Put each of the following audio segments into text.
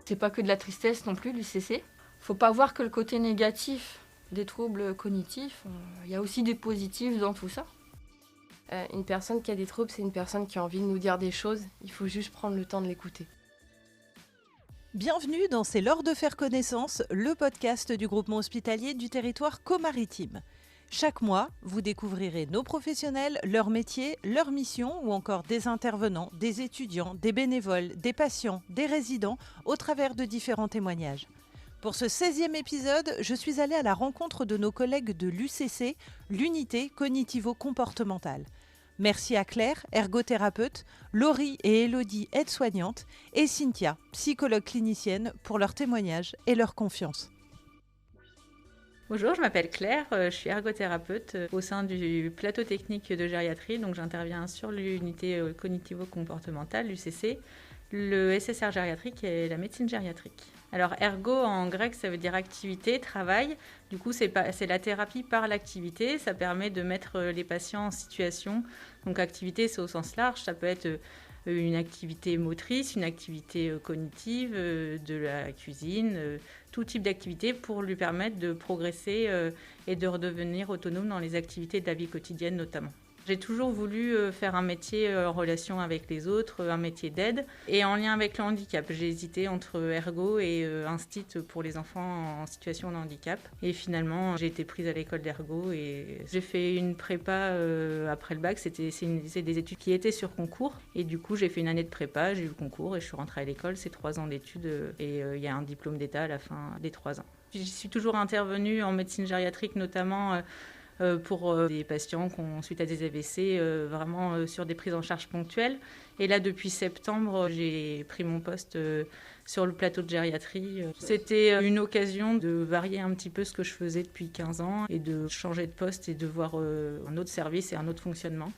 C'est pas que de la tristesse non plus, l'UCC. Faut pas voir que le côté négatif des troubles cognitifs. Il y a aussi des positifs dans tout ça. Une personne qui a des troubles, c'est une personne qui a envie de nous dire des choses. Il faut juste prendre le temps de l'écouter. Bienvenue dans C'est l'heure de faire connaissance, le podcast du groupement hospitalier du territoire comaritime. Chaque mois, vous découvrirez nos professionnels, leur métier, leur mission ou encore des intervenants, des étudiants, des bénévoles, des patients, des résidents au travers de différents témoignages. Pour ce 16e épisode, je suis allée à la rencontre de nos collègues de l'UCC, l'unité cognitivo-comportementale. Merci à Claire, ergothérapeute, Laurie et Élodie, aides-soignantes, et Cynthia, psychologue clinicienne, pour leur témoignage et leur confiance. Bonjour, je m'appelle Claire, je suis ergothérapeute au sein du plateau technique de gériatrie, donc j'interviens sur l'unité cognitivo-comportementale, l'UCC, le SSR gériatrique et la médecine gériatrique. Alors ergo en grec ça veut dire activité, travail, du coup c'est la thérapie par l'activité, ça permet de mettre les patients en situation, donc activité c'est au sens large, ça peut être une activité motrice, une activité cognitive, de la cuisine, tout type d'activité pour lui permettre de progresser et de redevenir autonome dans les activités de la vie quotidienne notamment. J'ai toujours voulu faire un métier en relation avec les autres, un métier d'aide et en lien avec le handicap. J'ai hésité entre ergo et instit pour les enfants en situation de handicap. Et finalement, j'ai été prise à l'école d'ergo et j'ai fait une prépa après le bac. C'est des études qui étaient sur concours. Et du coup, j'ai fait une année de prépa, j'ai eu le concours et je suis rentrée à l'école. C'est 3 ans d'études et il y a un diplôme d'État à la fin des 3 ans. Je suis toujours intervenue en médecine gériatrique, notamment pour des patients suite à des AVC, vraiment sur des prises en charge ponctuelles. Et là, depuis septembre, j'ai pris mon poste sur le plateau de gériatrie. C'était une occasion de varier un petit peu ce que je faisais depuis 15 ans et de changer de poste et de voir un autre service et un autre fonctionnement.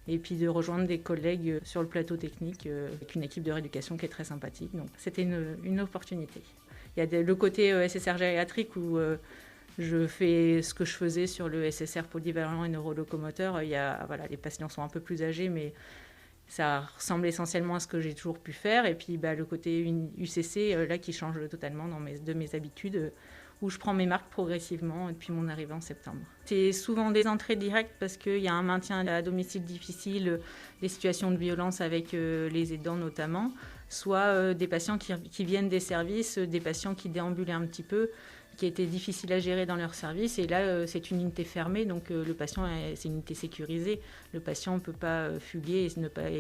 Et puis de rejoindre des collègues sur le plateau technique avec une équipe de rééducation qui est très sympathique. Donc c'était une opportunité. Il y a le côté SSR gériatrique où je fais ce que je faisais sur le SSR polyvalent et neurolocomoteur. Les patients sont un peu plus âgés, mais ça ressemble essentiellement à ce que j'ai toujours pu faire. Et puis le côté UCC, là, qui change totalement de mes habitudes, où je prends mes marques progressivement depuis mon arrivée en septembre. C'est souvent des entrées directes parce qu'il y a un maintien à domicile difficile, des situations de violence avec les aidants notamment, soit des patients qui viennent des services, des patients qui déambulaient un petit peu, qui étaient difficiles à gérer dans leur service. Et là, c'est une unité fermée, donc le patient, c'est une unité sécurisée. Le patient ne peut pas fuguer et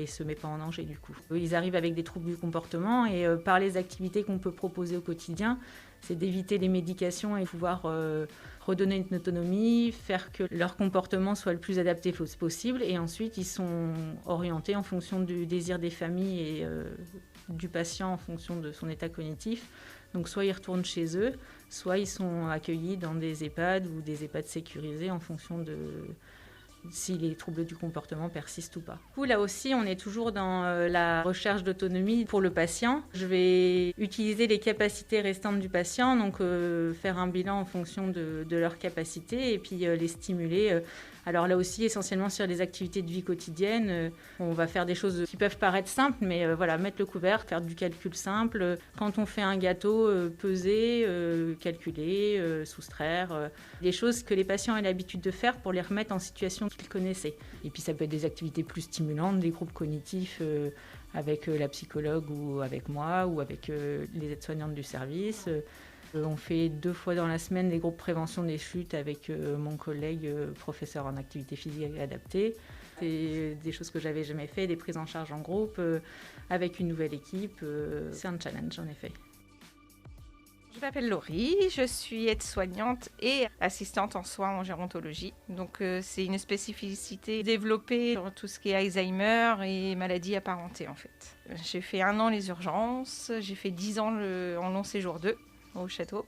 se met pas en danger du coup. Ils arrivent avec des troubles du comportement et par les activités qu'on peut proposer au quotidien, c'est d'éviter les médications et pouvoir redonner une autonomie, faire que leur comportement soit le plus adapté possible. Et ensuite, ils sont orientés en fonction du désir des familles et du patient en fonction de son état cognitif. Donc soit ils retournent chez eux, soit ils sont accueillis dans des EHPAD ou des EHPAD sécurisés en fonction de si les troubles du comportement persistent ou pas. Du coup, là aussi, on est toujours dans la recherche d'autonomie pour le patient. Je vais utiliser les capacités restantes du patient, donc faire un bilan en fonction de leurs capacités et puis les stimuler. Alors là aussi, essentiellement sur les activités de vie quotidienne, on va faire des choses qui peuvent paraître simples, mais mettre le couvert, faire du calcul simple. Quand on fait un gâteau, peser, calculer, soustraire, des choses que les patients ont l'habitude de faire pour les remettre en situation qu'ils connaissaient. Et puis ça peut être des activités plus stimulantes, des groupes cognitifs avec la psychologue ou avec moi ou avec les aides-soignantes du service. On fait 2 fois dans la semaine des groupes prévention des chutes avec mon collègue professeur en activité physique adaptée. C'est des choses que j'avais jamais fait, des prises en charge en groupe avec une nouvelle équipe. C'est un challenge en effet. Je m'appelle Laurie, je suis aide-soignante et assistante en soins en gérontologie. Donc c'est une spécificité développée sur tout ce qui est Alzheimer et maladies apparentées en fait. J'ai fait 1 an les urgences, j'ai fait 10 ans en long séjour 2 au château.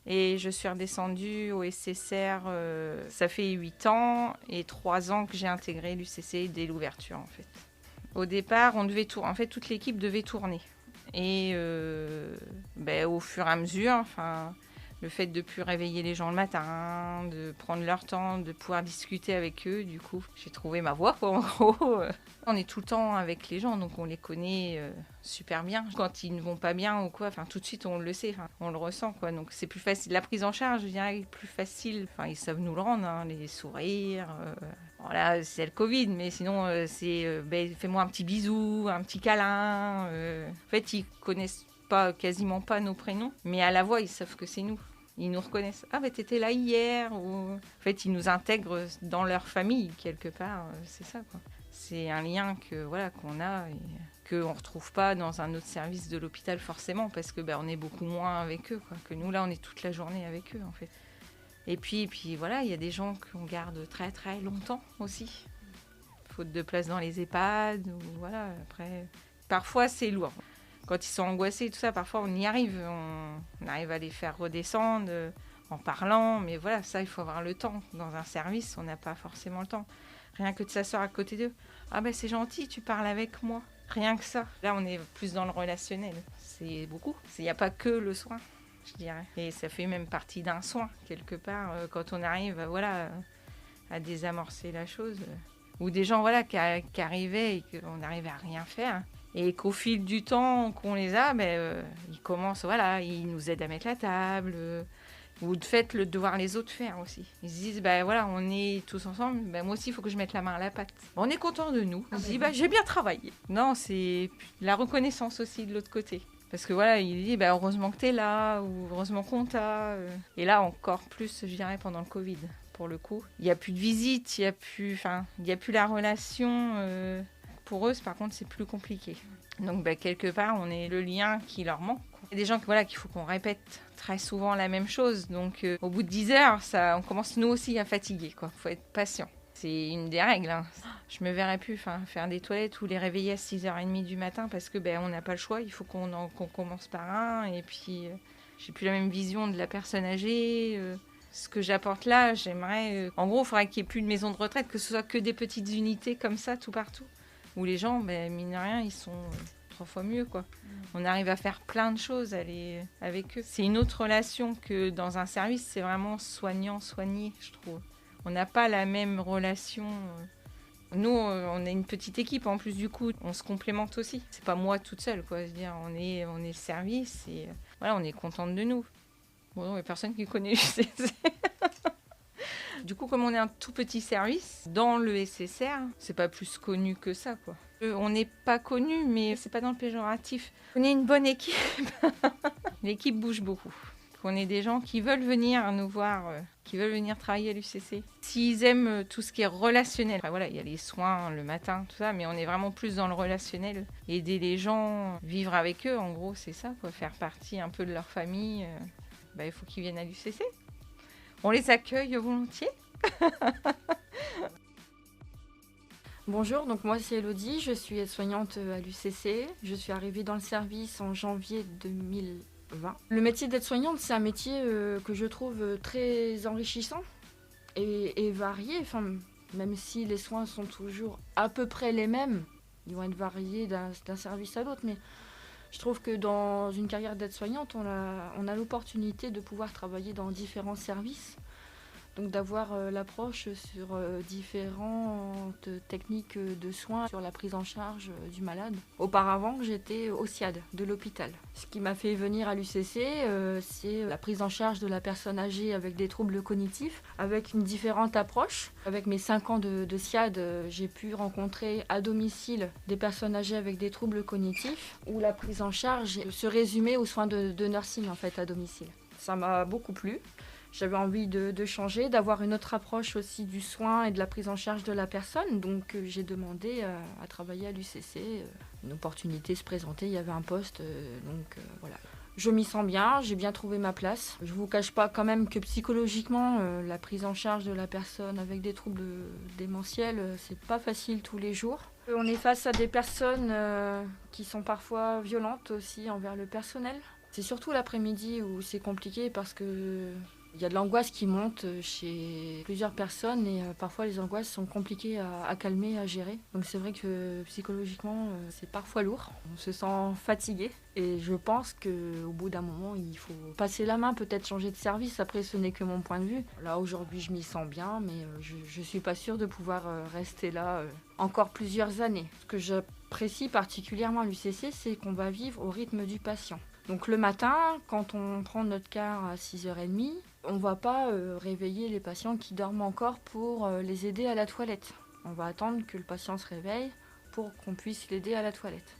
Et je suis redescendue au SSR, ça fait 8 ans et 3 ans que j'ai intégré l'UCC dès l'ouverture en fait. Au départ, en fait toute l'équipe devait tourner. Et au fur et à mesure, Le fait de ne plus réveiller les gens le matin, de prendre leur temps, de pouvoir discuter avec eux, du coup, j'ai trouvé ma voie, quoi, en gros. On est tout le temps avec les gens, donc on les connaît super bien. Quand ils ne vont pas bien ou quoi, tout de suite on le sait, on le ressent, quoi. Donc c'est plus facile. La prise en charge, je dirais, est plus facile. Ils savent nous le rendre, hein, les sourires. Voilà, c'est le Covid, mais sinon c'est fais-moi un petit bisou, un petit câlin. En fait, ils connaissent quasiment pas nos prénoms, mais à la voix, ils savent que c'est nous. Ils nous reconnaissent. Ah, t'étais là hier. Ou... En fait, ils nous intègrent dans leur famille, quelque part. C'est ça, quoi. C'est un lien qu'on a et qu'on ne retrouve pas dans un autre service de l'hôpital, forcément, parce que on est beaucoup moins avec eux, quoi. Que nous, là, on est toute la journée avec eux, en fait. Et puis voilà, il y a des gens qu'on garde très, très longtemps aussi. Faute de place dans les EHPAD. Ou voilà, après... Parfois, c'est lourd. Quand ils sont angoissés et tout ça, parfois on y arrive, on arrive à les faire redescendre en parlant, mais voilà, ça il faut avoir le temps. Dans un service, on n'a pas forcément le temps. Rien que de s'asseoir à côté d'eux. Ah c'est gentil, tu parles avec moi. Rien que ça. Là, on est plus dans le relationnel. C'est beaucoup. Il n'y a pas que le soin, je dirais. Et ça fait même partie d'un soin, quelque part, quand on arrive à désamorcer la chose. Ou des gens qui arrivaient et qu'on n'arrivait à rien faire. Et qu'au fil du temps qu'on les a, ils commencent, ils nous aident à mettre la table, ou de fait, de voir les autres faire aussi. Ils se disent, on est tous ensemble, moi aussi, il faut que je mette la main à la pâte. On est content de nous. On se dit, j'ai bien travaillé. Non, c'est la reconnaissance aussi de l'autre côté. Parce que il dit, heureusement que t'es là, ou heureusement qu'on t'a. Et là, encore plus, je dirais, pendant le Covid, pour le coup. Il n'y a plus de visite, il n'y a plus la relation... Pour eux, par contre, c'est plus compliqué. Donc, quelque part, on est le lien qui leur manque. Il y a des gens qu'il faut qu'on répète très souvent la même chose. Donc, au bout de 10 heures, on commence nous aussi à fatiguer. Il faut être patient. C'est une des règles. Hein. Je me verrais plus faire des toilettes ou les réveiller à 6h30 du matin parce que on n'a pas le choix. Il faut qu'on commence par un. Et puis, j'ai plus la même vision de la personne âgée. Ce que j'apporte là, j'aimerais... en gros, il faudrait qu'il n'y ait plus de maison de retraite, que ce soit que des petites unités comme ça, tout partout. Où les gens, mine de rien, ils sont 3 fois mieux, quoi. On arrive à faire plein de choses avec eux. C'est une autre relation que dans un service, c'est vraiment soignant-soigné, je trouve. On n'a pas la même relation. Nous, on est une petite équipe, en plus du coup, on se complémente aussi. C'est pas moi toute seule, quoi. Je veux dire, on est le service et on est contente de nous. Bon, il n'y a personne qui connaît le SCC. Du coup, comme on est un tout petit service, dans le SSR, c'est pas plus connu que ça, quoi. On n'est pas connu, mais c'est pas dans le péjoratif. On est une bonne équipe. L'équipe bouge beaucoup. On est des gens qui veulent venir nous voir, qui veulent venir travailler à l'UCC. S'ils aiment tout ce qui est relationnel, il y a les soins le matin, tout ça, mais on est vraiment plus dans le relationnel. Aider les gens, vivre avec eux, en gros, c'est ça, quoi. Faire partie un peu de leur famille. Il faut qu'ils viennent à l'UCC. On les accueille volontiers. Bonjour, donc moi c'est Elodie, je suis aide-soignante à l'UCC. Je suis arrivée dans le service en janvier 2020. Le métier d'aide-soignante, c'est un métier que je trouve très enrichissant et varié. Même si les soins sont toujours à peu près les mêmes, ils vont être variés d'un service à l'autre, mais je trouve que dans une carrière d'aide-soignante, on a l'opportunité de pouvoir travailler dans différents services. Donc d'avoir l'approche sur différentes techniques de soins, sur la prise en charge du malade. Auparavant, j'étais au SIAD de l'hôpital. Ce qui m'a fait venir à l'UCC, c'est la prise en charge de la personne âgée avec des troubles cognitifs, avec une différente approche. Avec mes 5 ans de SIAD, j'ai pu rencontrer à domicile des personnes âgées avec des troubles cognitifs, où la prise en charge se résumait aux soins de nursing en fait, à domicile. Ça m'a beaucoup plu. J'avais envie de changer, d'avoir une autre approche aussi du soin et de la prise en charge de la personne. Donc j'ai demandé à travailler à l'UCC. Une opportunité se présentait, il y avait un poste. Voilà. Je m'y sens bien, j'ai bien trouvé ma place. Je ne vous cache pas quand même que psychologiquement, la prise en charge de la personne avec des troubles démentiels, c'est pas facile tous les jours. On est face à des personnes qui sont parfois violentes aussi envers le personnel. C'est surtout l'après-midi où c'est compliqué parce que Il y a de l'angoisse qui monte chez plusieurs personnes et parfois les angoisses sont compliquées à calmer, à gérer. Donc c'est vrai que psychologiquement, c'est parfois lourd. On se sent fatigué et je pense qu'au bout d'un moment, il faut passer la main, peut-être changer de service. Après, ce n'est que mon point de vue. Là, aujourd'hui, je m'y sens bien, mais je ne suis pas sûre de pouvoir rester là encore plusieurs années. Ce que j'apprécie particulièrement à l'UCC, c'est qu'on va vivre au rythme du patient. Donc le matin, quand on prend notre car à 6h30, on ne va pas réveiller les patients qui dorment encore pour les aider à la toilette. On va attendre que le patient se réveille pour qu'on puisse l'aider à la toilette.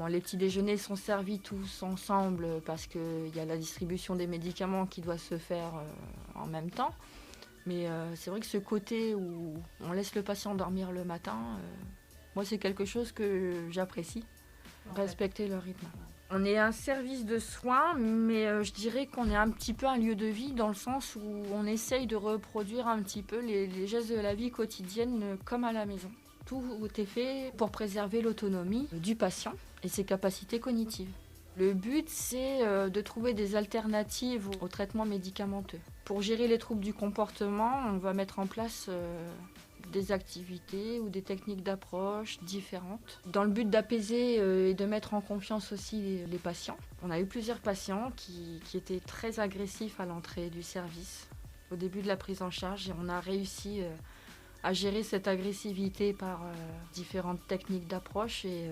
Les petits déjeuners sont servis tous ensemble parce qu'il y a la distribution des médicaments qui doit se faire en même temps. Mais c'est vrai que ce côté où on laisse le patient dormir le matin, moi c'est quelque chose que j'apprécie, respecter le rythme. On est un service de soins, mais je dirais qu'on est un petit peu un lieu de vie dans le sens où on essaye de reproduire un petit peu les gestes de la vie quotidienne comme à la maison. Tout est fait pour préserver l'autonomie du patient et ses capacités cognitives. Le but, c'est de trouver des alternatives au traitement médicamenteux. Pour gérer les troubles du comportement, on va mettre en place des activités ou des techniques d'approche différentes dans le but d'apaiser et de mettre en confiance aussi les patients. On a eu plusieurs patients qui étaient très agressifs à l'entrée du service au début de la prise en charge et on a réussi à gérer cette agressivité par différentes techniques d'approche et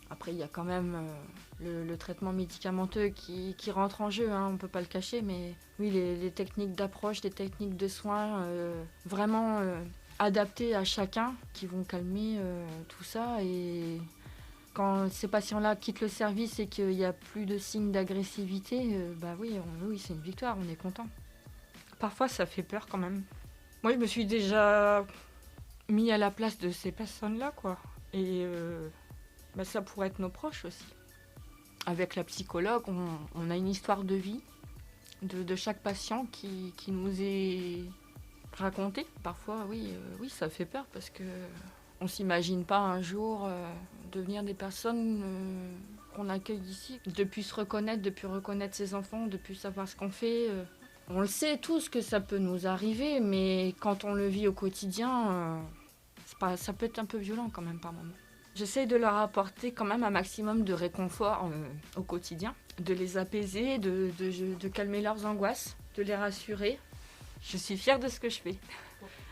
après il y a quand même le traitement médicamenteux qui rentre en jeu, on ne peut pas le cacher, mais oui les techniques d'approche, les techniques de soins vraiment adaptés à chacun qui vont calmer tout ça et quand ces patients-là quittent le service et qu'il n'y a plus de signes d'agressivité, oui, c'est une victoire, on est content. Parfois ça fait peur quand même. Moi je me suis déjà mis à la place de ces personnes-là quoi. Et ça pourrait être nos proches aussi. Avec la psychologue, on a une histoire de vie de chaque patient qui nous est racontée. Parfois, oui, ça fait peur parce qu'on ne s'imagine pas un jour devenir des personnes qu'on accueille ici. Depuis se reconnaître, depuis reconnaître ses enfants, depuis savoir ce qu'on fait. On le sait tous que ça peut nous arriver, mais quand on le vit au quotidien, ça peut être un peu violent quand même par moments. J'essaye de leur apporter quand même un maximum de réconfort au quotidien, de les apaiser, de calmer leurs angoisses, de les rassurer. Je suis fière de ce que je fais.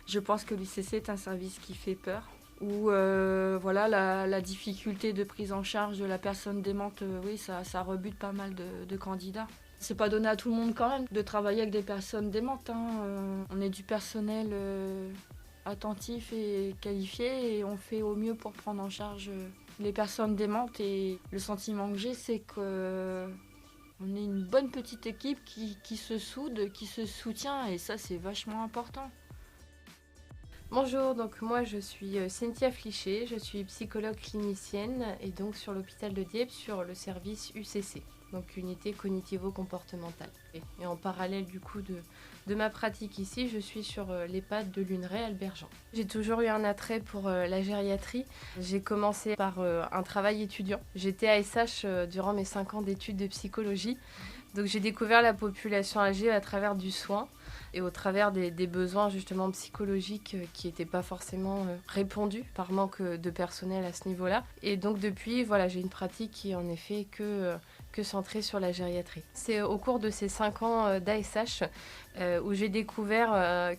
Je pense que l'UCC est un service qui fait peur, où la difficulté de prise en charge de la personne démente, ça rebute pas mal de candidats. C'est pas donné à tout le monde quand même de travailler avec des personnes démentes. On est du personnel attentif et qualifié et on fait au mieux pour prendre en charge les personnes démentes et le sentiment que j'ai c'est qu'on est une bonne petite équipe qui se soude, qui se soutient et ça c'est vachement important. Bonjour, donc moi je suis Cynthia Fliché, je suis psychologue clinicienne et donc sur l'hôpital de Dieppe sur le service UCC, donc unité cognitivo-comportementale. Et en parallèle du coup de ma pratique ici, je suis sur l'EHPAD de Luneray Albert-Jean. J'ai toujours eu un attrait pour la gériatrie. J'ai commencé par un travail étudiant. J'étais ASH durant mes 5 ans d'études de psychologie. Donc j'ai découvert la population âgée à travers du soin et au travers des besoins justement psychologiques qui n'étaient pas forcément répondus par manque de personnel à ce niveau-là. Et donc depuis, j'ai une pratique qui est en effet que centrée sur la gériatrie. C'est au cours de ces 5 ans d'ASH où j'ai découvert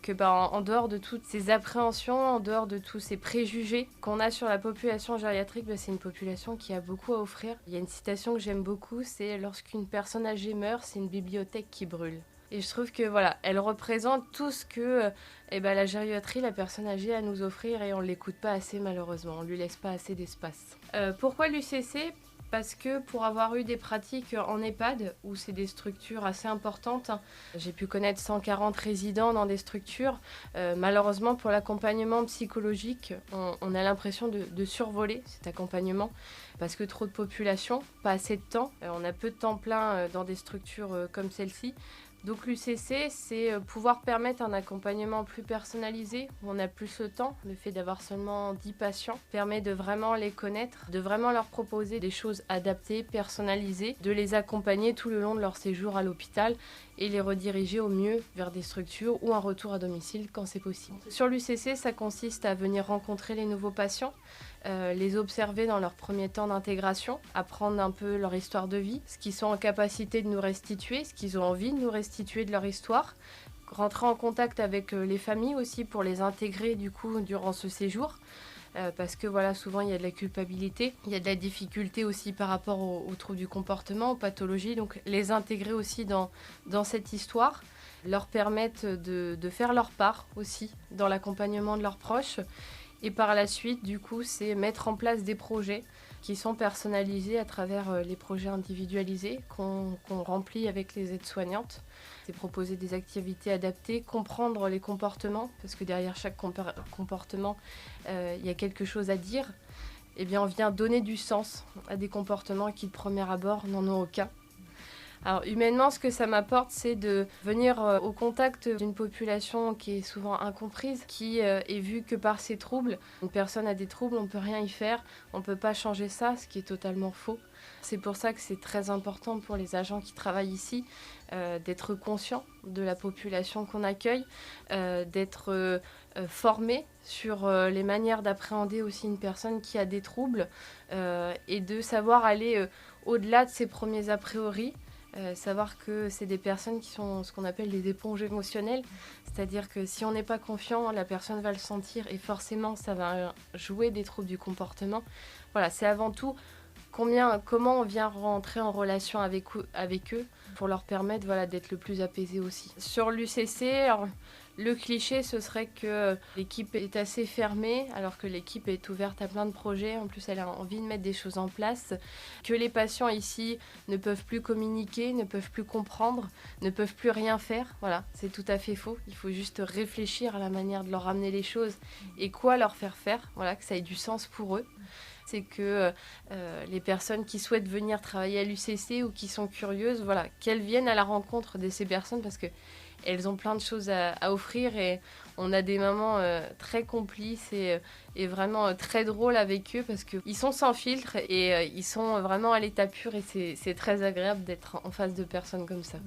que en dehors de toutes ces appréhensions, en dehors de tous ces préjugés qu'on a sur la population gériatrique, c'est une population qui a beaucoup à offrir. Il y a une citation que j'aime beaucoup, c'est « Lorsqu'une personne âgée meurt, c'est une bibliothèque qui brûle ». Et je trouve que elle représente tout ce que la gériatrie, la personne âgée a à nous offrir et on ne l'écoute pas assez malheureusement, on ne lui laisse pas assez d'espace. Pourquoi l'UCC ? Parce que pour avoir eu des pratiques en EHPAD, où c'est des structures assez importantes, j'ai pu connaître 140 résidents dans des structures. Malheureusement, pour l'accompagnement psychologique, on a l'impression de survoler cet accompagnement parce que trop de population, pas assez de temps. On a peu de temps plein dans des structures comme celle-ci. Donc l'UCC, c'est pouvoir permettre un accompagnement plus personnalisé, où on a plus le temps. Le fait d'avoir seulement 10 patients permet de vraiment les connaître, de vraiment leur proposer des choses adaptées, personnalisées, de les accompagner tout le long de leur séjour à l'hôpital et les rediriger au mieux vers des structures ou un retour à domicile quand c'est possible. Sur l'UCC, ça consiste à venir rencontrer les nouveaux patients, les observer dans leur premier temps d'intégration, apprendre un peu leur histoire de vie, ce qu'ils sont en capacité de nous restituer, ce qu'ils ont envie de nous restituer de leur histoire, rentrer en contact avec les familles aussi pour les intégrer du coup durant ce séjour. Parce que voilà, souvent il y a de la culpabilité, il y a de la difficulté aussi par rapport aux troubles du comportement, aux pathologies, donc les intégrer aussi dans cette histoire, leur permettre de faire leur part aussi dans l'accompagnement de leurs proches. Et par la suite, du coup, c'est mettre en place des projets qui sont personnalisés à travers les projets individualisés qu'on remplit avec les aides-soignantes. C'est proposer des activités adaptées, comprendre les comportements, parce que derrière chaque comportement, il y a quelque chose à dire. Eh bien, on vient donner du sens à des comportements qui, de premier abord, n'en ont aucun. Alors humainement, ce que ça m'apporte, c'est de venir au contact d'une population qui est souvent incomprise, qui est vue que par ses troubles. Une personne a des troubles, on ne peut rien y faire, on ne peut pas changer ça, ce qui est totalement faux. C'est pour ça que c'est très important pour les agents qui travaillent ici d'être conscients de la population qu'on accueille, d'être formés sur les manières d'appréhender aussi une personne qui a des troubles et de savoir aller au-delà de ses premiers a priori. Savoir que c'est des personnes qui sont ce qu'on appelle des éponges émotionnelles, c'est-à-dire que si on n'est pas confiant, la personne va le sentir et forcément ça va jouer des troubles du comportement. Voilà, c'est avant tout comment on vient rentrer en relation avec eux pour leur permettre d'être le plus apaisé aussi. Sur l'UCC, alors, le cliché, ce serait que l'équipe est assez fermée, alors que l'équipe est ouverte à plein de projets. En plus, elle a envie de mettre des choses en place. Que les patients ici ne peuvent plus communiquer, ne peuvent plus comprendre, ne peuvent plus rien faire. Voilà, c'est tout à fait faux. Il faut juste réfléchir à la manière de leur amener les choses et quoi leur faire faire. Voilà, que ça ait du sens pour eux. C'est que les personnes qui souhaitent venir travailler à l'UCC ou qui sont curieuses, voilà, qu'elles viennent à la rencontre de ces personnes parce que elles ont plein de choses à offrir et on a des moments très complices et vraiment très drôles avec eux parce qu'ils sont sans filtre et ils sont vraiment à l'état pur et c'est très agréable d'être en face de personnes comme ça.